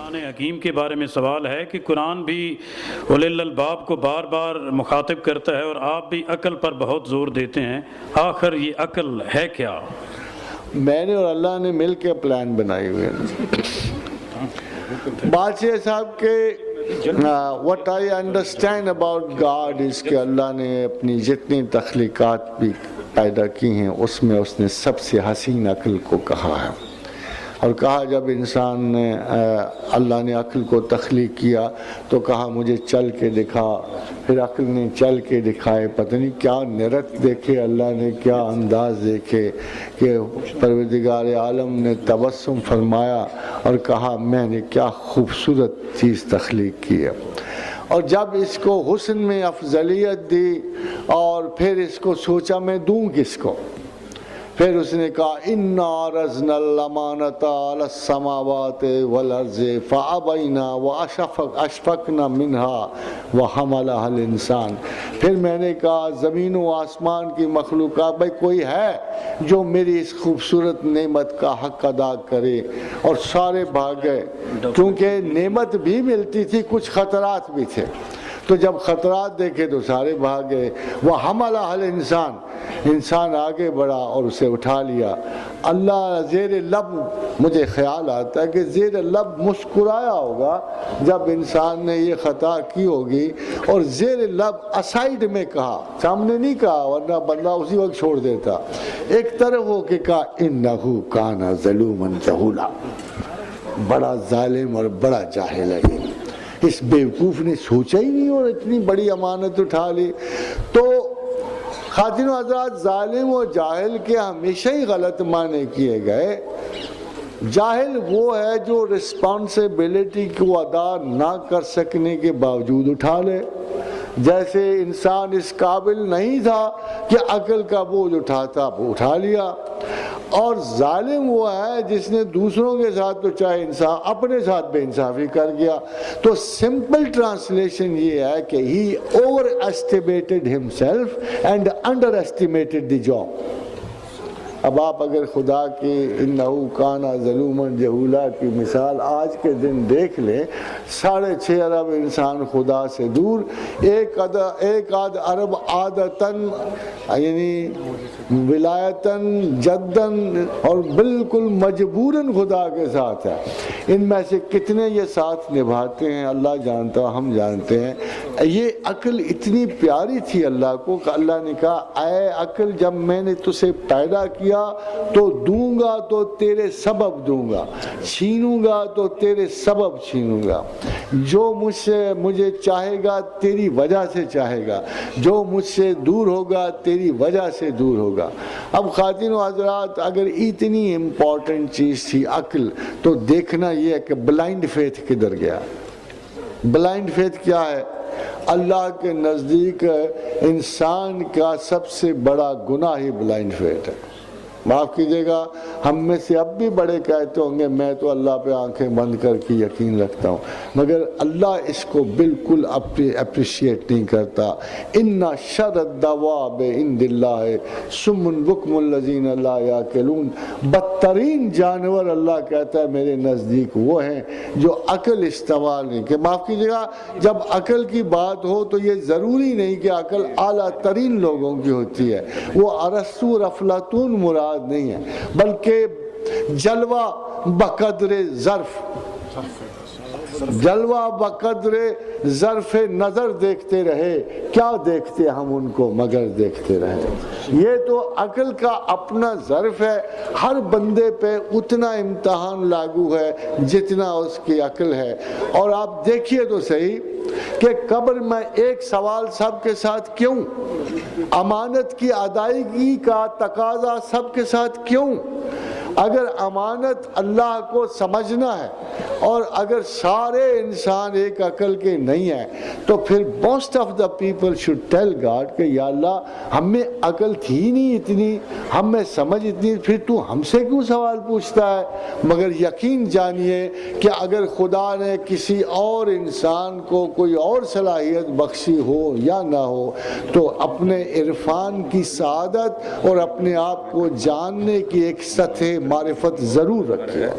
قرآن حکیم کے بارے میں سوال ہے کہ قرآن بھی اولی الالباب کو بار بار مخاطب کرتا ہے اور آپ بھی عقل پر بہت زور دیتے ہیں، آخر یہ عقل ہے کیا؟ میں نے اور اللہ نے مل کے پلان بنائی ہوئے بادشاہ صاحب کے what I understand about God is کہ اللہ نے اپنی جتنی تخلیقات بھی پیدا کی ہیں اس میں اس نے سب سے حسین عقل کو کہا ہے، اور کہا جب انسان نے اللہ نے عقل کو تخلیق کیا تو کہا مجھے چل کے دکھا، پھر عقل نے چل کے دکھائے، پتہ نہیں کیا نرت دیکھے اللہ نے، کیا انداز دیکھے کہ پروردگار عالم نے تبسم فرمایا اور کہا میں نے کیا خوبصورت چیز تخلیق کی ہے، اور جب اس کو حسن میں افضلیت دی اور پھر اس کو سوچا میں دوں کس کو، پھر اس نے کہا اِنَّا عَرَضْنَا الْأَمَانَةَ عَلَى السَّمَاوَاتِ وَالْأَرْضِ فَأَبَيْنَا وَأَشْفَقْنَا مِنْهَا وَحَمَلَهَا الْإِنسَانُ، پھر میں نے کہا زمین و آسمان کی مخلوقات بھائی کوئی ہے جو میری اس خوبصورت نعمت کا حق ادا کرے، اور سارے بھاگ گئے کیونکہ نعمت بھی ملتی تھی، کچھ خطرات بھی تھے، تو جب خطرات دیکھے تو سارے بھاگ گئے، وَحَمَلَهَا الْإِنسَانُ، انسان آگے بڑھا اور اسے اٹھا لیا۔ اللہ زیر لب، مجھے خیال آتا ہے کہ زیر لب مسکرایا ہوگا جب انسان نے یہ خطا کی ہوگی، اور زیر لب اسائڈ میں کہا، سامنے نہیں کہا ورنہ بندہ اسی وقت چھوڑ دیتا، ایک طرف ہو کے کہا انہو کان ظلوما جہولا، بڑا ظالم اور بڑا جاہل ہے یہ، اس بیوقوف نے سوچا ہی نہیں اور اتنی بڑی امانت اٹھا لی۔ تو خواتین و حضرات، ظالم و جاہل کے ہمیشہ ہی غلط معنی کیے گئے۔ جاہل وہ ہے جو رسپانسبلٹی کو ادا نہ کر سکنے کے باوجود اٹھا لے، جیسے انسان اس قابل نہیں تھا کہ عقل کا بوجھ اٹھاتا، وہ اٹھا لیا۔ اور ظالم وہ ہے جس نے دوسروں کے ساتھ تو چاہے انصاف، اپنے ساتھ بے انصافی کر گیا۔ تو سمپل ٹرانسلیشن یہ ہے کہ he overestimated himself and underestimated the job۔ اب آپ اگر خدا کی انہو کان ظلوما جہولا کی مثال آج کے دن دیکھ لیں، 6.5 ارب انسان خدا سے دور، ایک آدھ ارب عادتاً یعنی ولایتاً جداً اور بالکل مجبوراً خدا کے ساتھ ہے۔ ان میں سے کتنے یہ ساتھ نبھاتے ہیں اللہ جانتا، ہم جانتے ہیں۔ یہ عقل اتنی پیاری تھی اللہ کو کہ اللہ نے کہا اے عقل جب میں نے تجھے پیدا کیا تو دوں گا تو تیرے سبب دوں گا، چھینوں گا تو تیرے سبب چھینوں گا، جو مجھے چاہے گا تیری وجہ سے چاہے گا، جو مجھ سے دور ہوگا تیری وجہ سے دور ہوگا۔ اب خواتین و حضرات، اگر اتنی امپورٹنٹ چیز تھی عقل، تو دیکھنا یہ ہے کہ بلائنڈ فیتھ کدھر گیا۔ بلائنڈ فیتھ کیا ہے؟ اللہ کے نزدیک انسان کا سب سے بڑا گناہ ہی بلائنڈ فیتھ ہے۔ معاف کیجئے گا، ہم میں سے اب بھی بڑے کہتے ہوں گے میں تو اللہ پہ آنکھیں بند کر کے یقین رکھتا ہوں، مگر اللہ اس کو بالکل اپریشیٹ نہیں کرتا۔ ان شر الدواب عند اللہ صم بکم الذین لا یعقلون، بدترین جانور اللہ کہتا ہے میرے نزدیک وہ ہیں جو عقل استعمال نہیں کہ۔ معاف کیجئے گا، جب عقل کی بات ہو تو یہ ضروری نہیں کہ عقل اعلیٰ ترین لوگوں کی ہوتی ہے، وہ ارسطو اور افلاطون مراد نہیں ہے، بلکہ جلوہ بقدر ظرف، جلوہ بقدر ظرف نظر دیکھتے رہے، کیا دیکھتے ہم ان کو مگر دیکھتے رہے۔ یہ تو عقل کا اپنا ظرف ہے، ہر بندے پہ اتنا امتحان لاگو ہے جتنا اس کی عقل ہے۔ اور آپ دیکھیے تو صحیح کہ قبر میں ایک سوال سب کے ساتھ کیوں؟ امانت کی ادائیگی کا تقاضا سب کے ساتھ کیوں؟ اگر امانت اللہ کو سمجھنا ہے اور اگر سارے انسان ایک عقل کے نہیں ہیں تو پھر most of the people should tell God کہ یا اللہ ہم میں عقل تھی نہیں اتنی، ہم میں سمجھ اتنی، پھر تو ہم سے کیوں سوال پوچھتا ہے؟ مگر یقین جانیے کہ اگر خدا نے کسی اور انسان کو کوئی اور صلاحیت بخشی ہو یا نہ ہو تو اپنے عرفان کی سعادت اور اپنے آپ کو جاننے کی ایک سطح معرفت ضرور رکھی ہے،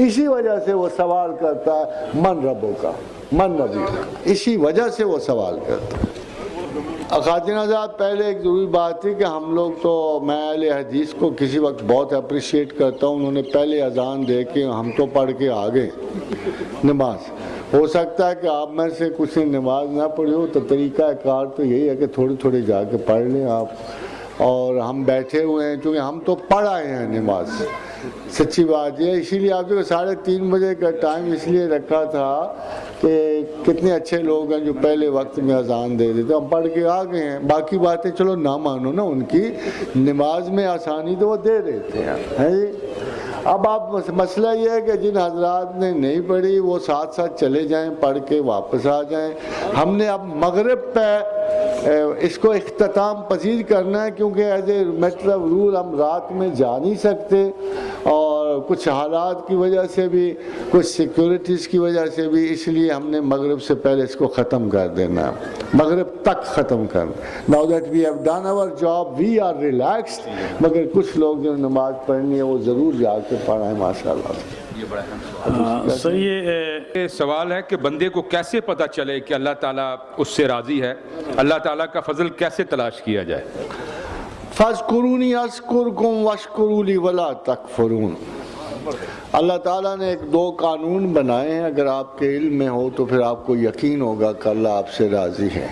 اسی وجہ سے وہ سوال سوال کرتا ہے من ربوں کا من نبی کا، اسی وجہ سے وہ سوال کرتا ہے۔ خواتین حضرات، پہلے ایک ضروری بات تھی کہ ہم لوگ تو، میں اہل حدیث کو کسی وقت بہت اپریشیٹ کرتا ہوں، انہوں نے پہلے اذان دے کے ہم تو پڑھ کے آ گئے نماز۔ ہو سکتا ہے کہ آپ میں سے کچھ نے نماز نہ پڑھی ہو، تو طریقہ کار تو یہی ہے کہ تھوڑی تھوڑی جا کے پڑھ لیں آپ، اور ہم بیٹھے ہوئے ہیں چونکہ ہم تو پڑھ آئے ہیں نماز، سچی بات یہ، اسی لیے آپ کو 3:30 بجے کا ٹائم اس لیے رکھا تھا کہ کتنے اچھے لوگ ہیں جو پہلے وقت میں اذان دے دیتے، ہم پڑھ کے آ گئے ہیں، باقی باتیں چلو نہ مانو نا ان کی، نماز میں آسانی تو وہ دے دیتے ہیں جی۔ اب آپ مسئلہ یہ ہے کہ جن حضرات نے نہیں پڑھی وہ ساتھ ساتھ چلے جائیں، پڑھ کے واپس آ جائیں۔ ہم نے اب مغرب پہ اس کو اختتام پذیر کرنا ہے، کیونکہ as a matter of rule ہم رات میں جا نہیں سکتے، اور کچھ حالات کی وجہ سے بھی، کچھ سیکیورٹیز کی وجہ سے بھی، اس لیے ہم نے مغرب سے پہلے اس کو ختم کر دینا ہے، مغرب تک ختم کرنا۔ Now that we have done our job, we are relaxed، مگر کچھ لوگ جو نماز پڑھنی ہے وہ ضرور جا کے پڑھائیں ماشاءاللہ۔ صحیح ہے۔ یہ سوال ہے کہ بندے کو کیسے پتہ چلے کہ اللہ تعالیٰ اس سے راضی ہے، اللہ تعالیٰ کا فضل کیسے تلاش کیا جائے؟ فَاذْكُرُونِي أَذْكُرْكُمْ وَاشْكُرُوا لِي وَلَا تَكْفُرُونَ۔ اللہ تعالیٰ نے ایک 2 قانون بنائے ہیں، اگر آپ کے علم میں ہو تو پھر آپ کو یقین ہوگا کہ اللہ آپ سے راضی ہے۔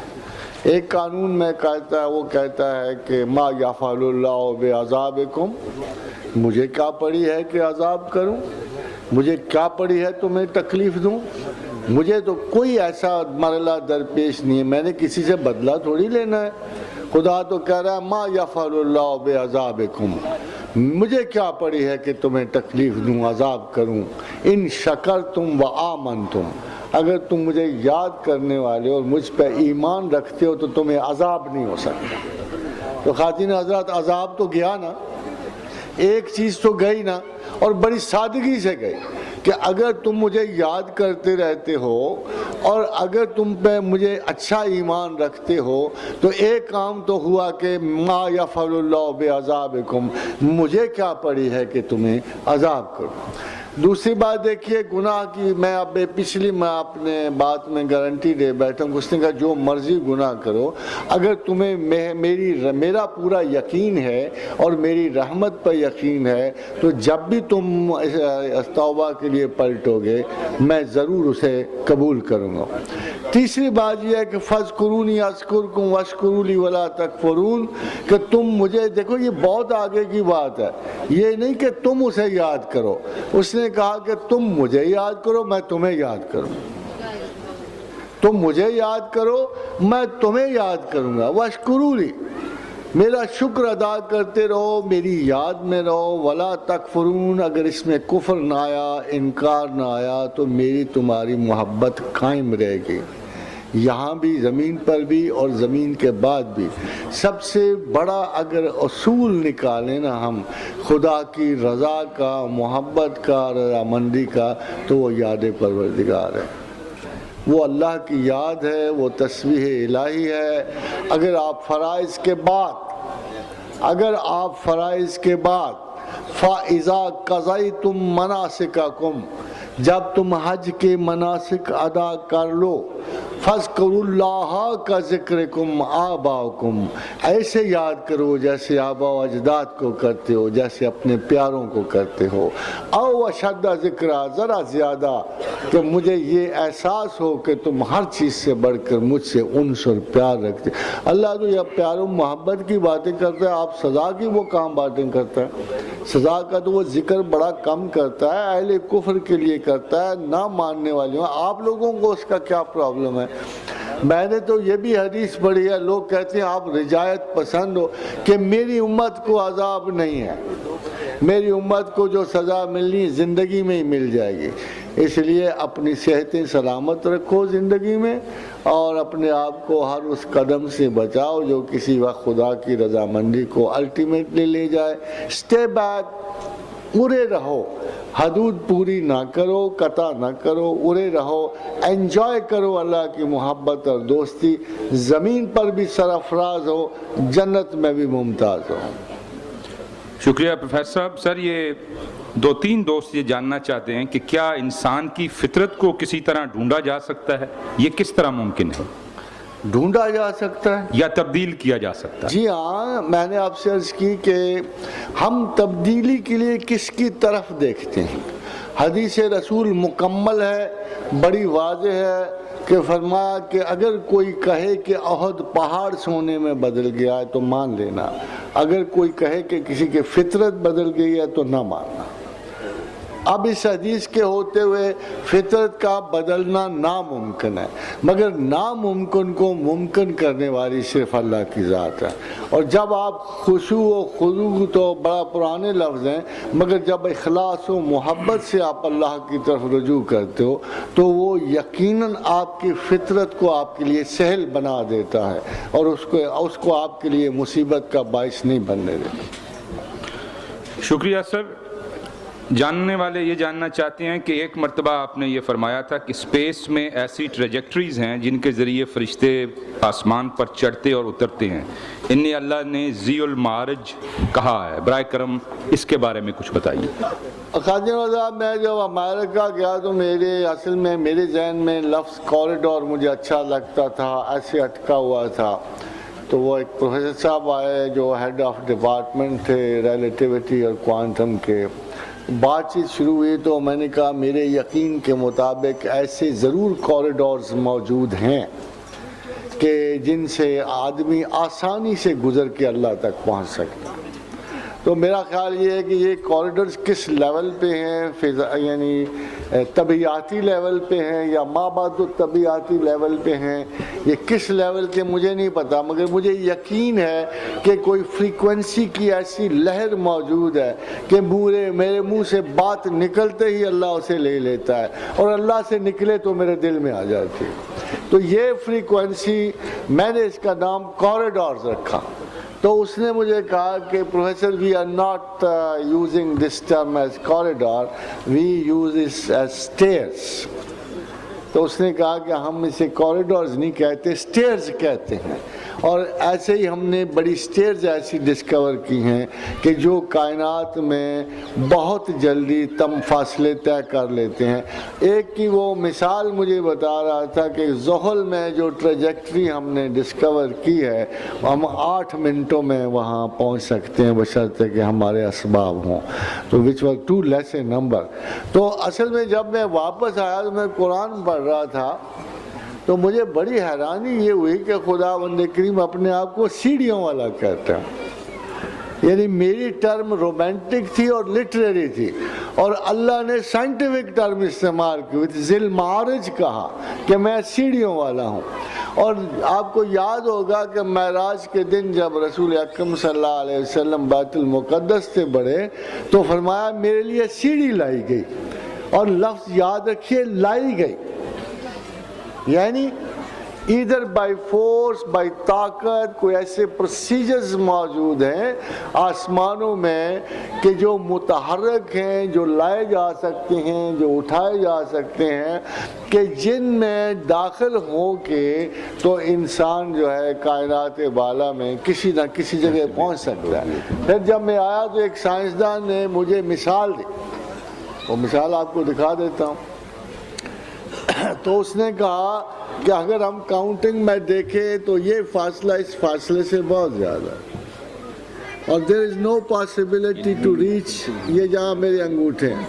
ایک قانون میں کہتا ہے، وہ کہتا ہے کہ ما یفعل اللہ بعذابکم، مجھے کیا پڑی ہے کہ عذاب کروں، مجھے کیا پڑی ہے تمہیں تکلیف دوں، مجھے تو کوئی ایسا مرحلہ درپیش نہیں ہے، میں نے کسی سے بدلہ تھوڑی لینا ہے۔ خدا تو کہہ رہا ہے ما یفعل اللہ بعذابکم، مجھے کیا پڑی ہے کہ تمہیں تکلیف دوں، عذاب کروں، ان شکرتم وآمنتم، اگر تم مجھے یاد کرنے والے اور مجھ پہ ایمان رکھتے ہو تو تمہیں عذاب نہیں ہو سکتا۔ تو خواتین حضرات، عذاب تو گیا نا، ایک چیز تو گئی نا، اور بڑی سادگی سے گئی کہ اگر تم مجھے یاد کرتے رہتے ہو اور اگر تم پہ مجھے اچھا ایمان رکھتے ہو تو ایک کام تو ہوا کہ ما یفعل اللہ بعذابکم، مجھے کیا پڑی ہے کہ تمہیں عذاب کروں۔ دوسری بات دیکھیے گناہ کی، میں اب پچھلی میں اپنے بات میں گارنٹی دے بیٹھا ہوں، اس نے کہا جو مرضی گناہ کرو، اگر تمہیں میرا پورا یقین ہے اور میری رحمت پر یقین ہے تو جب بھی تم توبہ کے لیے پلٹو گے میں ضرور اسے قبول کروں گا۔ تیسری بات یہ ہے کہ فَاذْكُرُونِي أَذْكُرْكُمْ وَاشْكُرُوا لِي وَلَا تَكْفُرُونَ، کہ تم مجھے دیکھو، یہ بہت آگے کی بات ہے، یہ نہیں کہ تم اسے یاد کرو، اس نے کہا کہ تم مجھے یاد کرو میں تمہیں یاد کروں، تم مجھے یاد کرو میں تمہیں یاد کروں گا، وَاشْكُرُوا لِي، میرا شکر ادا کرتے رہو، میری یاد میں رہو، وَلَا تَكْفُرُونَ، اگر اس میں کفر نہ آیا، انکار نہ آیا تو میری تمہاری محبت قائم رہے گی، یہاں بھی زمین پر بھی اور زمین کے بعد بھی۔ سب سے بڑا اگر اصول نکالیں نا ہم خدا کی رضا کا، محبت کا، رضامندی کا، تو وہ یاد پروردگار ہے، وہ اللہ کی یاد ہے، وہ تسبیح الہی ہے۔ اگر آپ فرائض کے بعد فَإِذَا قَضَيْتُم مَنَاسِكَكُمْ، جب تم حج کے مناسک ادا کر لو، فَاذْكُرُوا اللَّهَ كَذِكْرِكُمْ آبَاءَكُمْ، ایسے یاد کرو جیسے آباء و اجداد کو کرتے ہو، جیسے اپنے پیاروں کو کرتے ہو، او اشد ذکرا، ذرا زیادہ، کہ مجھے یہ احساس ہو کہ تم ہر چیز سے بڑھ کر مجھ سے انس اور پیار رکھتے۔ اللہ تو یہ پیار و محبت کی باتیں کرتا ہے، آپ سزا کی وہ کام باتیں کرتا ہے، سزا کا تو وہ ذکر بڑا کم کرتا ہے، اہل کفر کے لیے کرتا ہے، نہ ماننے والے ہوں۔ آپ لوگوں کو اس کا کیا پرابلم ہے؟ میں نے تو یہ بھی حدیث پڑھی ہے، لوگ کہتے ہیں آپ رجایت پسند ہو، کہ میری امت کو عذاب نہیں ہے، میری امت کو جو سزا ملنی زندگی میں ہی مل جائے گی، اس لیے اپنی صحتیں سلامت رکھو زندگی میں، اور اپنے آپ کو ہر اس قدم سے بچاؤ جو کسی وقت خدا کی رضامندی کو الٹیمیٹلی لے جائے۔ اسٹے بیک، ارے رہو، حدود پوری نہ کرو، قطع نہ کرو، ارے رہو، انجوائے کرو اللہ کی محبت اور دوستی، زمین پر بھی سرفراز ہو، جنت میں بھی ممتاز ہو۔ شکریہ پروفیسر صاحب. سر یہ دو تین دوست یہ جاننا چاہتے ہیں کہ کیا انسان کی فطرت کو کسی طرح ڈھونڈا جا سکتا ہے؟ یہ کس طرح ممکن ہے؟ ڈھونڈا جا سکتا ہے یا تبدیل کیا جا سکتا ہے؟ جی ہاں، میں نے آپ سے عرض کی کہ ہم تبدیلی کے لیے کس کی طرف دیکھتے ہیں. حدیث رسول مکمل ہے، بڑی واضح ہے کہ فرمایا کہ اگر کوئی کہے کہ احد پہاڑ سونے میں بدل گیا ہے تو مان لینا، اگر کوئی کہے کہ کسی کی فطرت بدل گئی ہے تو نہ ماننا. اب اس حدیث کے ہوتے ہوئے فطرت کا بدلنا ناممکن ہے، مگر ناممکن کو ممکن کرنے والی صرف اللہ کی ذات ہے. اور جب آپ خشوع و خضوع تو بڑا پرانے لفظ ہیں، مگر جب اخلاص و محبت سے آپ اللہ کی طرف رجوع کرتے ہو تو وہ یقیناً آپ کی فطرت کو آپ کے لیے سہل بنا دیتا ہے اور اس کو آپ کے لیے مصیبت کا باعث نہیں بننے دیتا. شکریہ سر. جاننے والے یہ جاننا چاہتے ہیں کہ ایک مرتبہ آپ نے یہ فرمایا تھا کہ اسپیس میں ایسی ٹریجیکٹریز ہیں جن کے ذریعے فرشتے آسمان پر چڑھتے اور اترتے ہیں، انہیں اللہ نے ذی المعارج کہا ہے. برائے کرم اس کے بارے میں کچھ بتائیے. خادم صاحب، میں جب امریکہ گیا تو میرے ذہن میں لفظ کوریڈور مجھے اچھا لگتا تھا، ایسے اٹکا ہوا تھا. تو وہ ایک پروفیسر صاحب آئے جو ہیڈ آف ڈپارٹمنٹ تھے ریلیٹیوٹی اور کوانٹم کے. بات چیت شروع ہوئی تو میں نے کہا میرے یقین کے مطابق ایسے ضرور کوریڈورز موجود ہیں کہ جن سے آدمی آسانی سے گزر کے اللہ تک پہنچ سکتا. تو میرا خیال یہ ہے کہ یہ کوریڈورز کس لیول پہ ہیں، یعنی طبیعیاتی لیول پہ ہیں یا مابعد طبیعیاتی لیول پہ ہیں، یہ کس لیول کے مجھے نہیں پتا، مگر مجھے یقین ہے کہ کوئی فریکوینسی کی ایسی لہر موجود ہے کہ میرے منہ سے بات نکلتے ہی اللہ اسے لے لیتا ہے اور اللہ سے نکلے تو میرے دل میں آ جاتی ہے. تو یہ فریکوینسی میں نے اس کا نام کوریڈورز رکھا. تو اس نے مجھے کہا کہ professor we are not using this term as corridor, we use it as stairs. تو اس نے کہا کہ ہم اسے کوریڈورز نہیں کہتے، اسٹیئرز کہتے ہیں. اور ایسے ہی ہم نے بڑی اسٹیئرز ایسی ڈسکور کی ہیں کہ جو کائنات میں بہت جلدی فاصلے طے کر لیتے ہیں. ایک کی وہ مثال مجھے بتا رہا تھا کہ زحل میں جو ٹریجیکٹری ہم نے ڈسکور کی ہے ہم 8 منٹوں میں وہاں پہنچ سکتے ہیں بشرطے کہ ہمارے اسباب ہوں. تو which was too less a number. تو اصل میں جب میں واپس آیا تو میں قرآن پڑھ رہا تھا تو مجھے بڑی حیرانی یہ ہوئی کہ خدا بند کریم اپنے آپ کو سیڑھیوں والا کہتا ہے. یعنی میری ٹرم رومانٹک تھی اور لٹریری تھی اور اللہ نے سائنٹیفک ٹرم استعمال کی، ذی المعارج کہا کہ میں سیڑھیوں والا ہوں. اور آپ کو یاد ہوگا کہ معراج کے دن جب رسول اکرم صلی اللہ علیہ وسلم بیت المقدس سے بڑھے تو فرمایا میرے لیے سیڑھی لائی گئی، اور لفظ یاد رکھیے لائی گئی، یعنی ادھر بائی فورس بائی طاقت. کوئی ایسے پروسیجرز موجود ہیں آسمانوں میں کہ جو متحرک ہیں، جو لائے جا سکتے ہیں، جو اٹھائے جا سکتے ہیں، کہ جن میں داخل ہو کے تو انسان جو ہے کائنات بالا میں کسی نہ کسی جگہ پہنچ سکتا ہے. پھر جب میں آیا تو ایک سائنسدان نے مجھے مثال دی، وہ مثال آپ کو دکھا دیتا ہوں. تو اس نے کہا کہ اگر ہم کاؤنٹنگ میں دیکھیں تو یہ فاصلہ اس فاصلے سے بہت زیادہ ہے اور there is no possibility to reach یہ جہاں میرے انگوٹھے ہیں.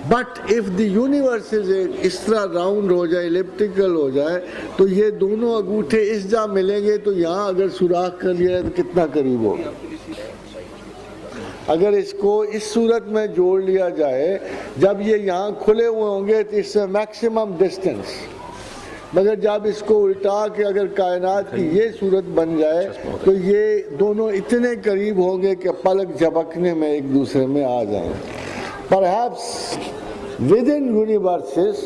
بٹ if the universe اس طرح راؤنڈ ہو جائے، الیپٹیکل ہو جائے، تو یہ دونوں انگوٹھے اس جہاں ملیں گے تو یہاں اگر سوراخ کر لیا تو کتنا قریب ہوگا. اگر اس کو اس صورت میں جوڑ لیا جائے جب یہ یہاں کھلے ہوئے ہوں گے تو اس سے میکسیمم ڈسٹنس، مگر جب اس کو الٹا کے اگر کائنات کی یہ صورت بن جائے تو یہ دونوں اتنے قریب ہوں گے کہ پلک جھپکنے میں ایک دوسرے میں آ جائیں. Perhaps within universes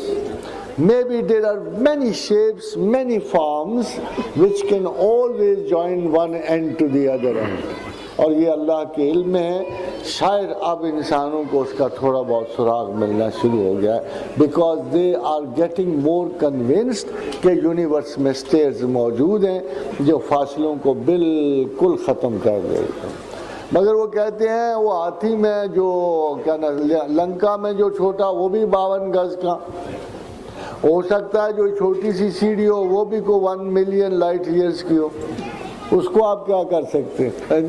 maybe there are many shapes, many forms which can always join one end to the other end. اور یہ اللہ کے علم میں ہے. شاید اب انسانوں کو اس کا تھوڑا بہت سراغ ملنا شروع ہو گیا ہے because they are getting more convinced کہ یونیورس میں اسٹیئرز موجود ہیں جو فاصلوں کو بالکل ختم کر دیتے ہیں. مگر وہ کہتے ہیں وہ ہاتھی میں جو کیا نا لنکا میں جو چھوٹا وہ بھی 52 گز کا ہو سکتا ہے، جو چھوٹی سی سیڑھی ہو وہ بھی کو 1 ملین لائٹ ایئرس کی ہو، اس کو آپ کیا کر سکتے ہیں؟